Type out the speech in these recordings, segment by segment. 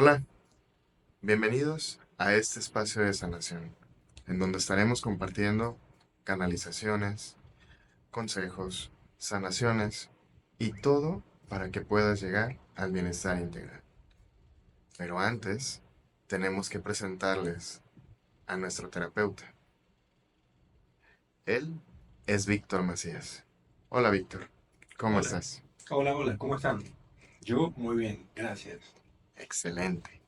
Hola, bienvenidos a este espacio de sanación, en donde estaremos compartiendo canalizaciones, consejos, sanaciones y todo para que puedas llegar al bienestar integral. Pero antes, tenemos que presentarles a nuestro terapeuta. Él es Víctor Macías. Hola Víctor, ¿cómo Hola, estás? hola, ¿cómo están? Yo muy bien, gracias. Excelente.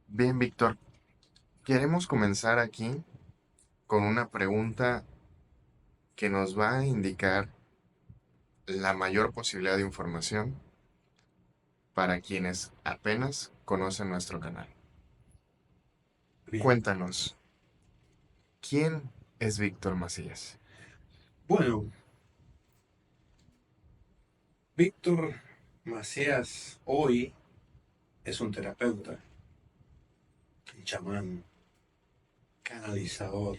Bien, Víctor, queremos comenzar aquí con una pregunta que nos va a indicar la mayor posibilidad de información para quienes apenas conocen nuestro canal. Bien. Cuéntanos, ¿quién es Víctor Macías? Bueno, Víctor Macías hoy es un terapeuta, un chamán, canalizador.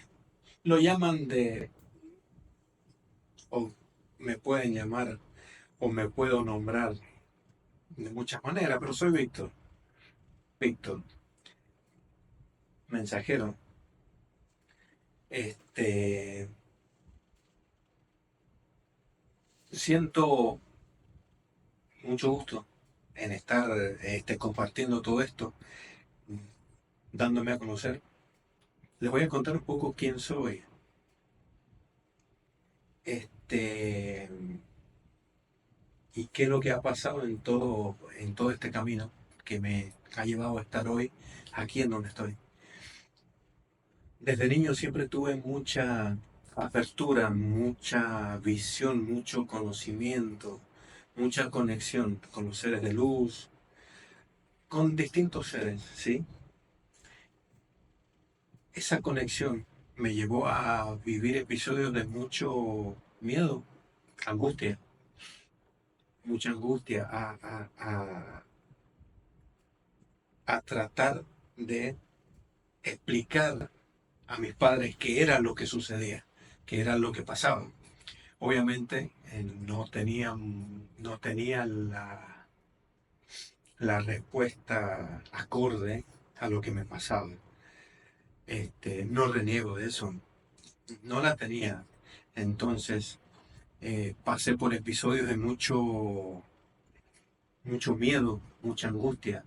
Lo llaman o me pueden llamar, o me puedo nombrar de muchas maneras, pero soy Víctor. Víctor, mensajero. Este, Siento mucho gusto en estar compartiendo todo esto, dándome a conocer. Les voy a contar un poco quién soy. Este, y qué es lo que ha pasado en todo este camino que me ha llevado a estar hoy aquí en donde estoy. Desde niño siempre tuve mucha apertura, mucha visión, mucho conocimiento, mucha conexión con los seres de luz, con distintos seres, ¿sí? Esa conexión me llevó a vivir episodios de mucho miedo, angustia, mucha angustia, a tratar de explicar a mis padres qué era lo que sucedía, qué era lo que pasaba. Obviamente no tenía la respuesta acorde a lo que me pasaba. No reniego de eso, no la tenía. Entonces pasé por episodios de mucho miedo, mucha angustia,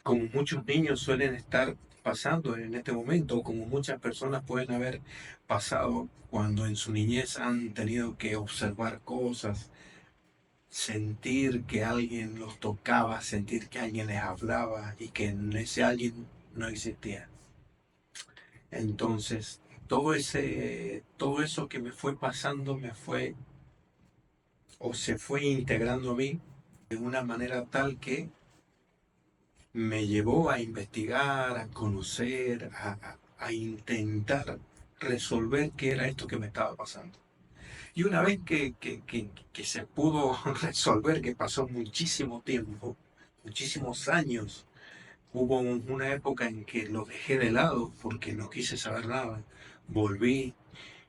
como muchos niños suelen estar pasando en este momento, o como muchas personas pueden haber pasado cuando en su niñez han tenido que observar cosas, sentir que alguien los tocaba, sentir que alguien les hablaba y que ese alguien no existía. Entonces, todo eso que me fue pasando me fue o se fue integrando a mí de una manera tal que me llevó a investigar, a conocer, a intentar resolver qué era esto que me estaba pasando. Y una vez que se pudo resolver, que pasó muchísimo tiempo, muchísimos años, hubo una época en que lo dejé de lado porque no quise saber nada, volví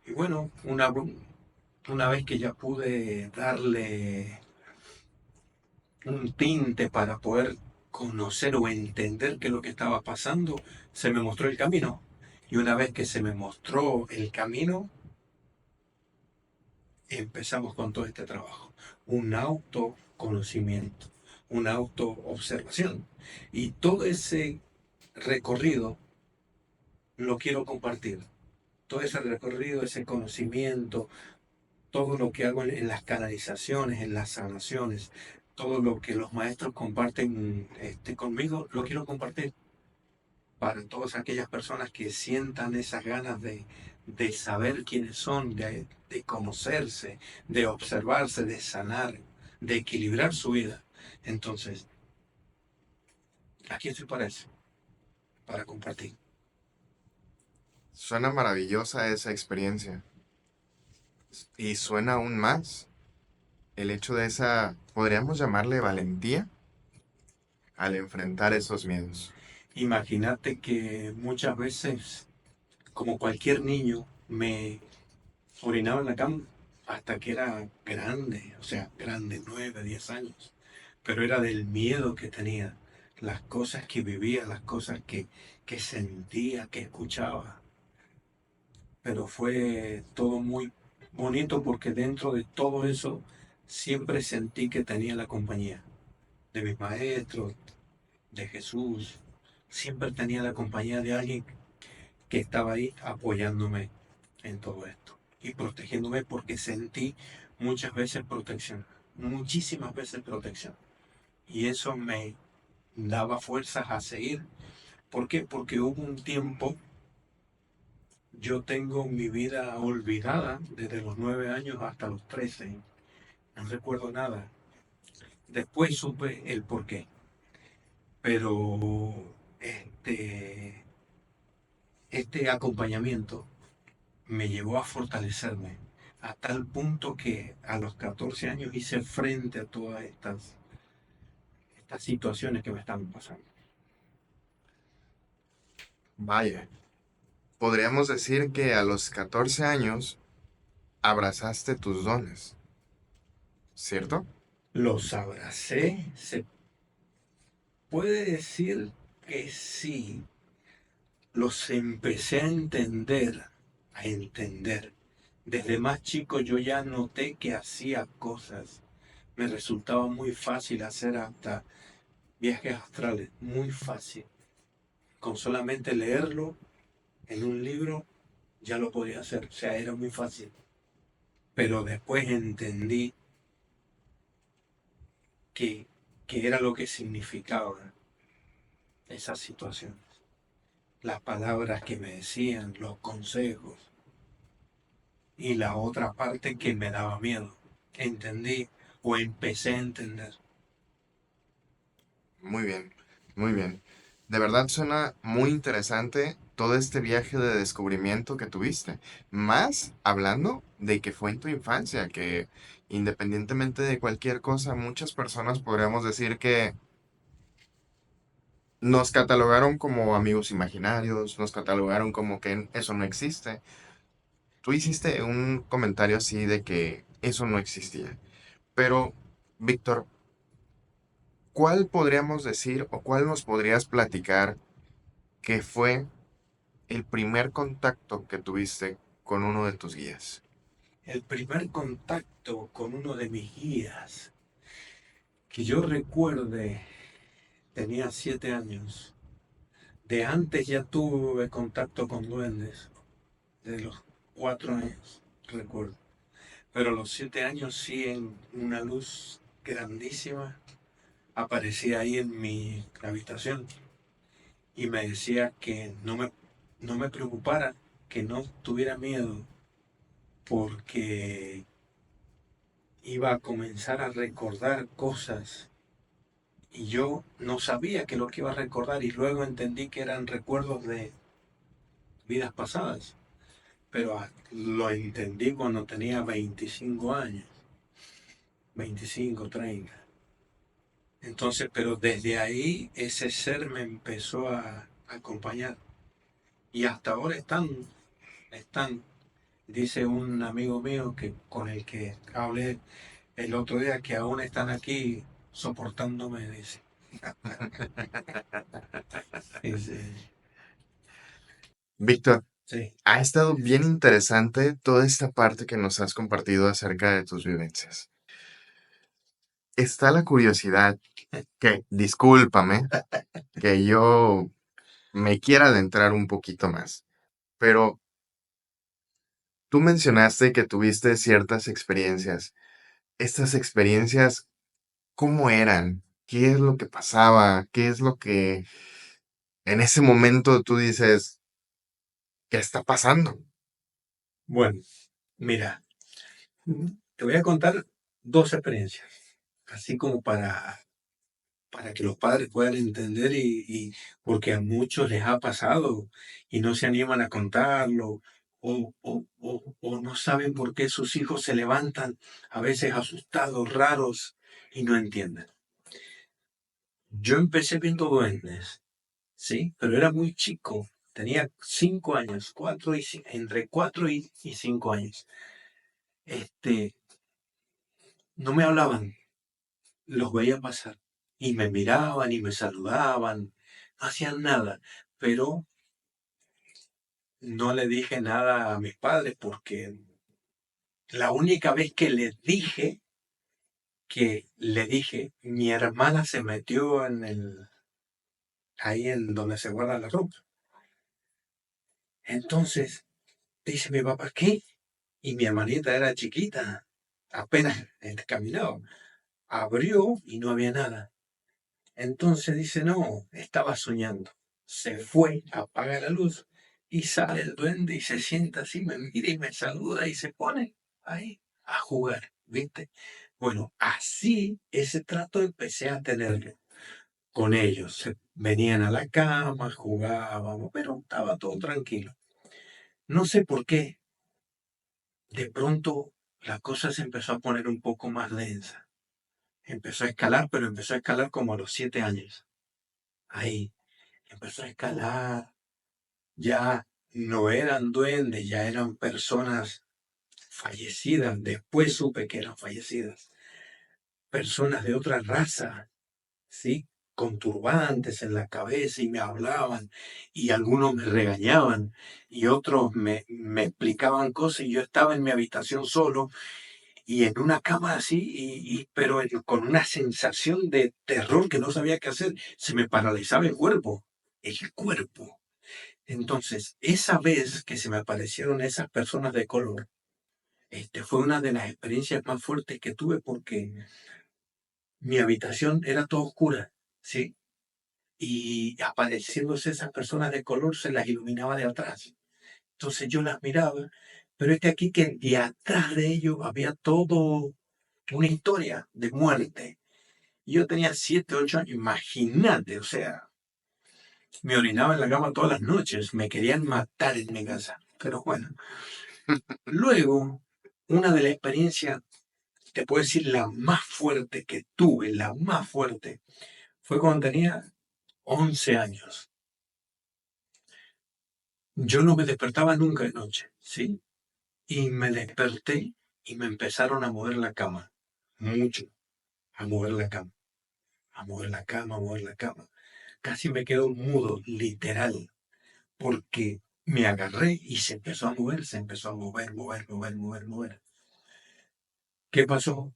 y bueno, una vez que ya pude darle un tinte para poder conocer o entender qué es lo que estaba pasando, se me mostró el camino. Y una vez que se me mostró el camino, empezamos con todo este trabajo. Un autoconocimiento, una autoobservación. Y todo ese recorrido lo quiero compartir. Todo ese recorrido, ese conocimiento, todo lo que hago en las canalizaciones, en las sanaciones, todo lo que los maestros comparten conmigo, lo quiero compartir para todas aquellas personas que sientan esas ganas de saber quiénes son, de conocerse, de observarse, de sanar, de equilibrar su vida. Entonces, aquí estoy para eso, para compartir. Suena maravillosa esa experiencia y suena aún más el hecho de esa, podríamos llamarle valentía al enfrentar esos miedos. Imagínate que muchas veces, como cualquier niño, me orinaba en la cama hasta que era grande, o sea, grande, 9, 10 años. Pero era del miedo que tenía, las cosas que vivía, las cosas que sentía, que escuchaba. Pero fue todo muy bonito porque dentro de todo eso siempre sentí que tenía la compañía de mis maestros, de Jesús. Siempre tenía la compañía de alguien que estaba ahí apoyándome en todo esto y protegiéndome porque sentí muchas veces protección, muchísimas veces protección. Y eso me daba fuerzas a seguir. ¿Por qué? Porque hubo un tiempo, yo tengo mi vida olvidada desde los 9 años hasta los 13. No recuerdo nada. Después supe el por qué. Pero este acompañamiento me llevó a fortalecerme a tal punto que a los 14 años hice frente a todas estas situaciones que me estaban pasando. Vaya, podríamos decir que a los 14 años abrazaste tus dones, ¿cierto? Los abracé, se puede decir que sí, los empecé a entender. Desde más chico yo ya noté que hacía cosas. Me resultaba muy fácil hacer hasta viajes astrales, muy fácil. Con solamente leerlo en un libro ya lo podía hacer, o sea, era muy fácil. Pero después entendí que, que era lo que significaba esas situaciones. Las palabras que me decían, los consejos y la otra parte que me daba miedo. Entendí o empecé a entender. Muy bien, muy bien. De verdad suena muy interesante todo este viaje de descubrimiento que tuviste. Más hablando de que fue en tu infancia, que independientemente de cualquier cosa, muchas personas podríamos decir que nos catalogaron como amigos imaginarios, nos catalogaron como que eso no existe. Tú hiciste un comentario así de que eso no existía. Pero, Víctor, ¿cuál podríamos decir o cuál nos podrías platicar que fue el primer contacto que tuviste con uno de tus guías? El primer contacto con uno de mis guías, que yo recuerde, tenía 7 años. De antes ya tuve contacto con duendes, de los 4 años, recuerdo. Pero a los 7 años sí, en una luz grandísima, aparecía ahí en mi habitación y me decía que no me preocupara, que no tuviera miedo, porque iba a comenzar a recordar cosas y yo no sabía que lo que iba a recordar y luego entendí que eran recuerdos de vidas pasadas, pero lo entendí cuando tenía 25 años, 25, 30. Entonces, pero desde ahí ese ser me empezó a acompañar y hasta ahora están, dice un amigo mío que con el que hablé el otro día que aún están aquí soportándome, dice. Dice, Víctor, sí, ha estado bien interesante toda esta parte que nos has compartido acerca de tus vivencias. Está la curiosidad que, discúlpame, que yo me quiera adentrar un poquito más, pero tú mencionaste que tuviste ciertas experiencias. Estas experiencias, ¿cómo eran? ¿Qué es lo que pasaba? ¿Qué es lo que en ese momento tú dices, ¿qué está pasando? bueno, mira, te voy a contar dos experiencias, así como para que los padres puedan entender porque a muchos les ha pasado y no se animan a contarlo o no saben por qué sus hijos se levantan a veces asustados, raros y no entienden. Yo empecé viendo duendes, ¿sí? Pero era muy chico, tenía 5 años, entre 4 y 5 años. No me hablaban, los veía pasar y me miraban y me saludaban, no hacían nada, pero no le dije nada a mis padres porque la única vez que le dije, mi hermana se metió ahí en donde se guarda la ropa. Entonces, dice mi papá, ¿qué? Y mi hermanita era chiquita, apenas caminaba. Abrió y no había nada. Entonces dice, no, estaba soñando. Se fue, apaga la luz y sale el duende y se sienta así, me mira y me saluda y se pone ahí a jugar, ¿viste? Bueno, así ese trato empecé a tenerlo con ellos. Venían a la cama, jugábamos, pero estaba todo tranquilo. No sé por qué, de pronto la cosa se empezó a poner un poco más densa. Empezó a escalar, pero empezó a escalar como a los 7 años. Ahí empezó a escalar. Ya no eran duendes, ya eran personas fallecidas. Después supe que eran fallecidas. Personas de otra raza, ¿sí? Con turbantes en la cabeza y me hablaban y algunos me regañaban y otros me explicaban cosas y yo estaba en mi habitación solo y en una cama así, pero con una sensación de terror que no sabía qué hacer. Se me paralizaba el cuerpo, el cuerpo. Entonces, esa vez que se me aparecieron esas personas de color, fue una de las experiencias más fuertes que tuve porque mi habitación era toda oscura, ¿sí? Y apareciéndose esas personas de color se las iluminaba de atrás. Entonces yo las miraba, pero es que aquí que de atrás de ellos había todo una historia de muerte. Yo tenía 7, 8 años, imagínate, o sea, me orinaba en la cama todas las noches, me querían matar en mi casa. Pero bueno, luego, una de las experiencias, te puedo decir, la más fuerte que tuve, la más fuerte, fue cuando tenía 11 años. Yo no me despertaba nunca de noche, ¿sí? Y me desperté y me empezaron a mover la cama, mucho, a mover la cama, a mover la cama, a mover la cama. Casi me quedo mudo, literal, porque me agarré y se empezó a mover, se empezó a mover, mover, mover, mover, mover. ¿Qué pasó?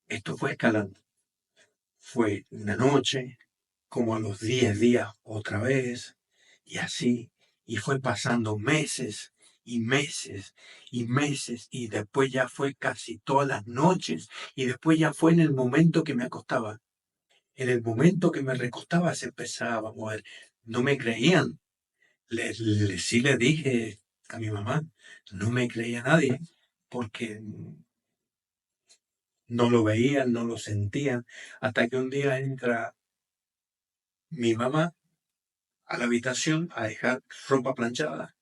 Esto fue escalando. Fue una noche, como a los 10 días otra vez, y así, y fue pasando meses y meses y meses, y después ya fue casi todas las noches, y después ya fue en el momento que me acostaba. En el momento que me recostaba se empezaba a mover. No me creían. Sí le dije a mi mamá, no me creía nadie, porque no lo veían, no lo sentían, hasta que un día entra mi mamá a la habitación a dejar ropa planchada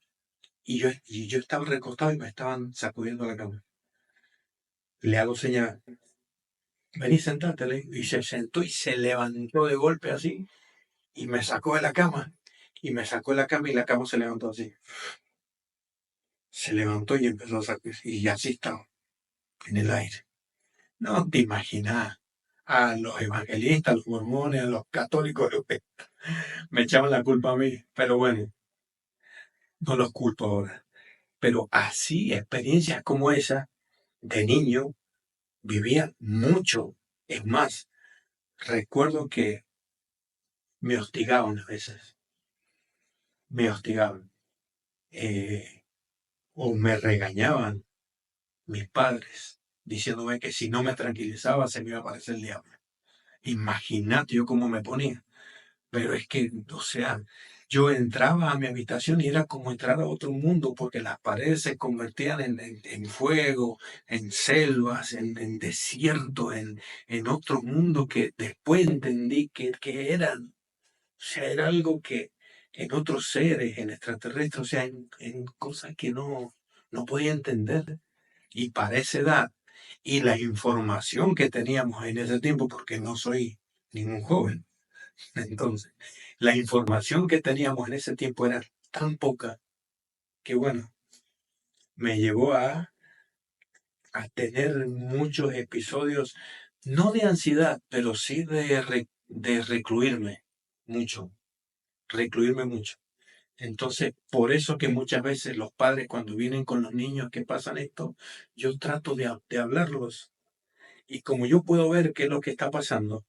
y yo estaba recostado y me estaban sacudiendo la cama. Le hago señal, vení, sentate, y se sentó y se levantó de golpe así y me sacó de la cama y me sacó de la cama y la cama se levantó así. Se levantó y empezó a sacudir y así estaba, en el aire. No te imaginas. A los evangelistas, a los mormones, a los católicos me echaban la culpa a mí, pero bueno, no los culpo ahora. Pero así, experiencias como esa, de niño, vivía mucho. Es más, recuerdo que me hostigaban a veces, me hostigaban, eh, o me regañaban mis padres, diciéndome que si no me tranquilizaba se me iba a aparecer el diablo. Imagínate yo cómo me ponía. Pero es que, o sea, yo entraba a mi habitación y era como entrar a otro mundo, porque las paredes se convertían en fuego, en selvas, en desierto, en otro mundo que después entendí que eran. O sea, era algo que en otros seres, en extraterrestres, o sea, en cosas que no podía entender. Y para esa edad, y la información que teníamos en ese tiempo, porque no soy ningún joven, entonces, la información que teníamos en ese tiempo era tan poca que, bueno, me llevó a tener muchos episodios no de ansiedad, pero sí de recluirme mucho. Entonces, por eso que muchas veces los padres cuando vienen con los niños que pasan esto, yo trato de hablarlos. Y como yo puedo ver qué es lo que está pasando,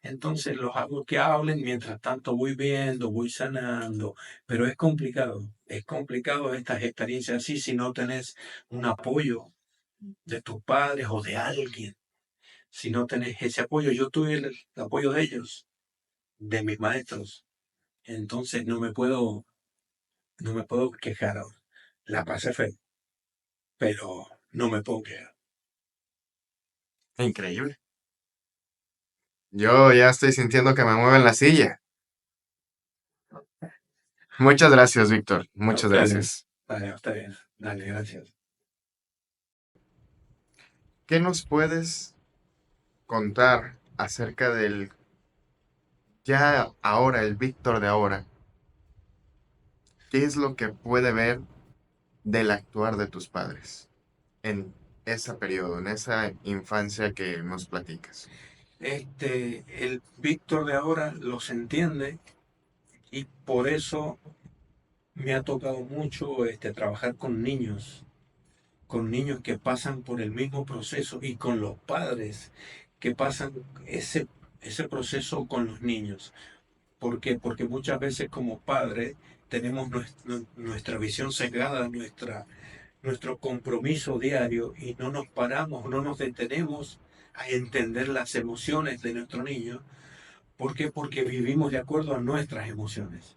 entonces los hago que hablen, mientras tanto voy viendo, voy sanando, pero es complicado estas experiencias así si no tenés un apoyo de tus padres o de alguien, si no tenés ese apoyo. Yo tuve el apoyo de ellos, de mis maestros, entonces no me puedo quejar ahora. La pasé feo, pero no me puedo quejar. Increíble. Yo ya estoy sintiendo que me mueven la silla. Muchas gracias, Víctor. A Muchas ustedes, gracias. vale, a ustedes, dale, gracias. ¿Qué nos puedes contar acerca del ya ahora, el Víctor de ahora? ¿Qué es lo que puede ver del actuar de tus padres en ese periodo, en esa infancia que nos platicas? El Víctor de ahora los entiende y por eso me ha tocado mucho trabajar con niños que pasan por el mismo proceso y con los padres que pasan ese, ese proceso con los niños. ¿Por qué? Porque muchas veces como padres tenemos nuestra visión sesgada, nuestro compromiso diario y no nos paramos, no nos detenemos a entender las emociones de nuestro niño. ¿Por qué? Porque vivimos de acuerdo a nuestras emociones.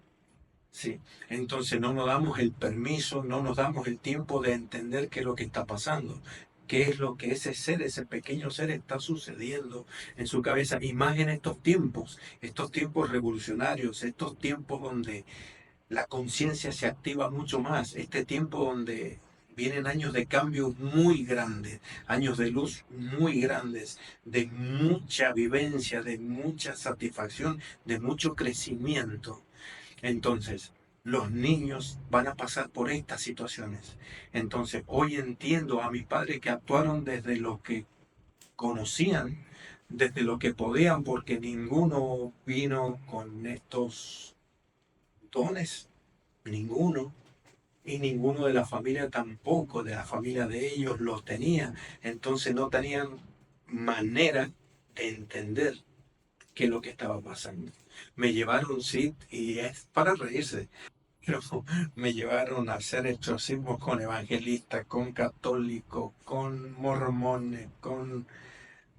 Sí, entonces no nos damos el permiso, no nos damos el tiempo de entender qué es lo que está pasando, qué es lo que ese ser, ese pequeño ser está sucediendo en su cabeza, y más en estos tiempos revolucionarios, estos tiempos donde la conciencia se activa mucho más, este tiempo donde vienen años de cambio muy grandes, años de luz muy grandes, de mucha vivencia, de mucha satisfacción, de mucho crecimiento. Entonces, los niños van a pasar por estas situaciones. Entonces, hoy entiendo a mis padres que actuaron desde lo que conocían, desde lo que podían, porque ninguno vino con estos dones, ninguno. Y ninguno de la familia tampoco, de la familia de ellos los tenía. Entonces no tenían manera de entender qué es lo que estaba pasando. Me llevaron, sí, y es para reírse, pero me llevaron a hacer exorcismos con evangelistas, con católicos, con mormones,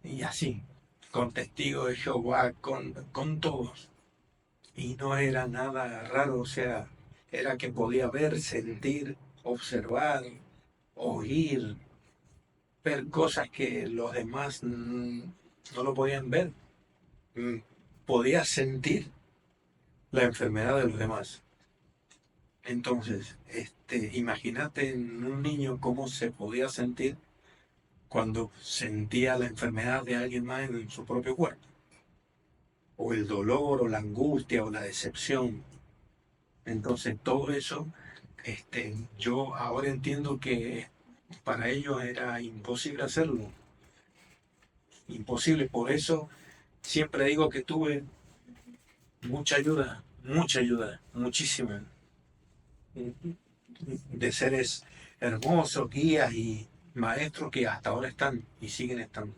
y así, con testigos de Jehová, con todos. Y no era nada raro, o sea, era que podía ver, sentir, observar, oír, ver cosas que los demás no lo podían ver. Mm, Podía sentir la enfermedad de los demás. Entonces, imagínate en un niño cómo se podía sentir cuando sentía la enfermedad de alguien más en su propio cuerpo, o el dolor, o la angustia, o la decepción. Entonces, todo eso, yo ahora entiendo que para ellos era imposible hacerlo, imposible. Por eso siempre digo que tuve mucha ayuda, muchísima, de seres hermosos, guías y maestros que hasta ahora están y siguen estando.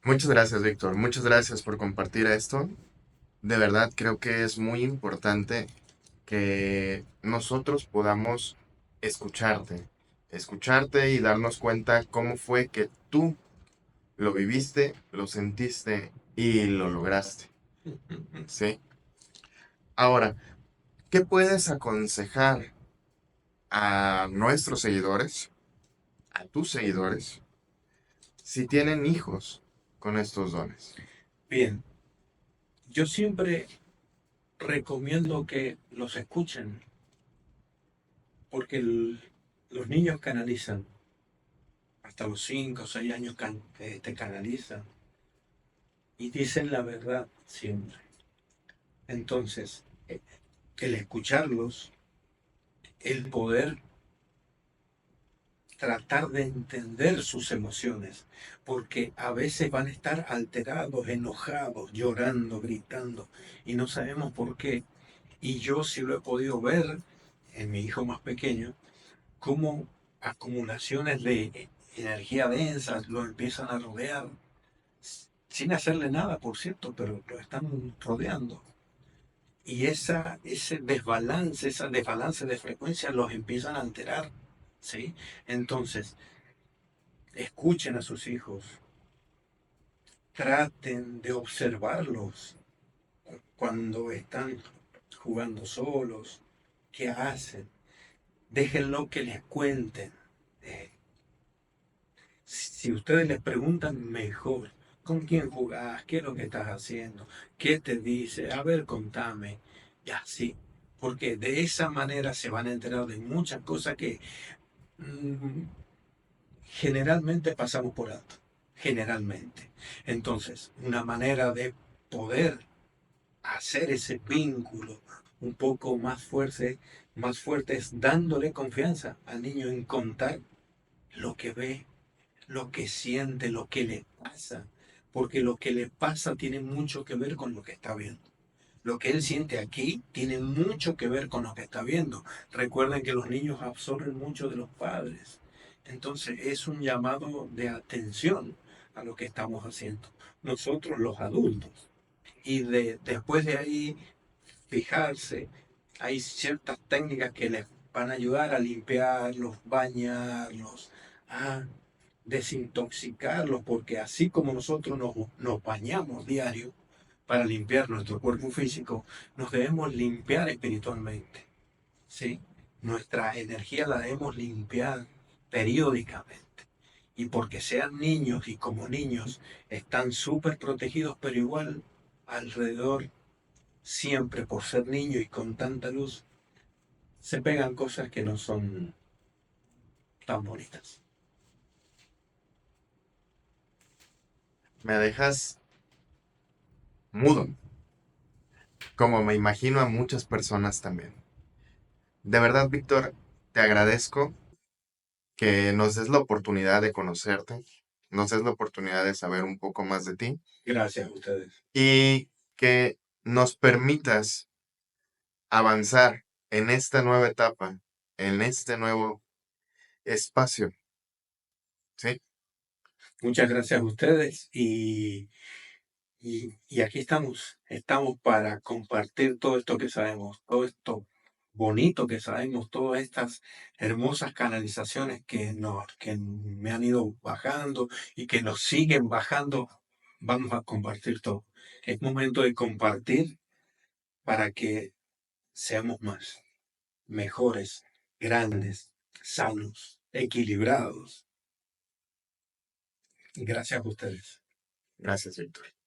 Muchas gracias, Víctor. Muchas gracias por compartir esto. De verdad creo que es muy importante que nosotros podamos escucharte, escucharte y darnos cuenta cómo fue que tú lo viviste, lo sentiste y lo lograste, ¿sí? Ahora, ¿qué puedes aconsejar a nuestros seguidores, a tus seguidores, si tienen hijos con estos dones? Bien, yo siempre recomiendo que los escuchen porque los niños canalizan, hasta los 5 o 6 años te canalizan y dicen la verdad siempre. Entonces, el escucharlos, el poder tratar de entender sus emociones, porque a veces van a estar alterados, enojados, llorando, gritando, y no sabemos por qué. Y yo sí lo he podido ver en mi hijo más pequeño, cómo acumulaciones de energía densa lo empiezan a rodear, sin hacerle nada, por cierto, pero lo están rodeando. Y ese desbalance de frecuencia los empiezan a alterar, ¿sí? Entonces, escuchen a sus hijos, traten de observarlos cuando están jugando solos, qué hacen, déjenlo que les cuenten. Eh, si ustedes les preguntan mejor, ¿con quién jugás? ¿Qué es lo que estás haciendo? ¿Qué te dice? A ver, contame. Y así. Porque de esa manera se van a enterar de muchas cosas que mm, generalmente pasamos por alto. Generalmente. Entonces, una manera de poder hacer ese vínculo un poco más fuerte es dándole confianza al niño en contar lo que ve, lo que siente, lo que le pasa, porque lo que le pasa tiene mucho que ver con lo que está viendo. Lo que él siente aquí tiene mucho que ver con lo que está viendo. Recuerden que los niños absorben mucho de los padres. Entonces es un llamado de atención a lo que estamos haciendo. Nosotros los adultos. Y después de ahí fijarse, hay ciertas técnicas que les van a ayudar a limpiarlos, bañarlos, a desintoxicarlos, porque así como nosotros nos bañamos diario para limpiar nuestro cuerpo físico, nos debemos limpiar espiritualmente, ¿sí? Nuestra energía la debemos limpiar periódicamente. Y porque sean niños y como niños están súper protegidos, pero igual alrededor, siempre por ser niños y con tanta luz, se pegan cosas que no son tan bonitas. Me dejas mudo, como me imagino a muchas personas también. De verdad, Víctor, te agradezco que nos des la oportunidad de conocerte, nos des la oportunidad de saber un poco más de ti Gracias a ustedes. y que nos permitas avanzar en esta nueva etapa, en este nuevo espacio, ¿sí? Muchas gracias a ustedes y aquí estamos. Estamos para compartir todo esto que sabemos, todo esto bonito que sabemos, todas estas hermosas canalizaciones que me han ido bajando y que nos siguen bajando. Vamos a compartir todo. Es momento de compartir para que seamos más, mejores, grandes, sanos, equilibrados. Gracias a ustedes. Gracias, Víctor.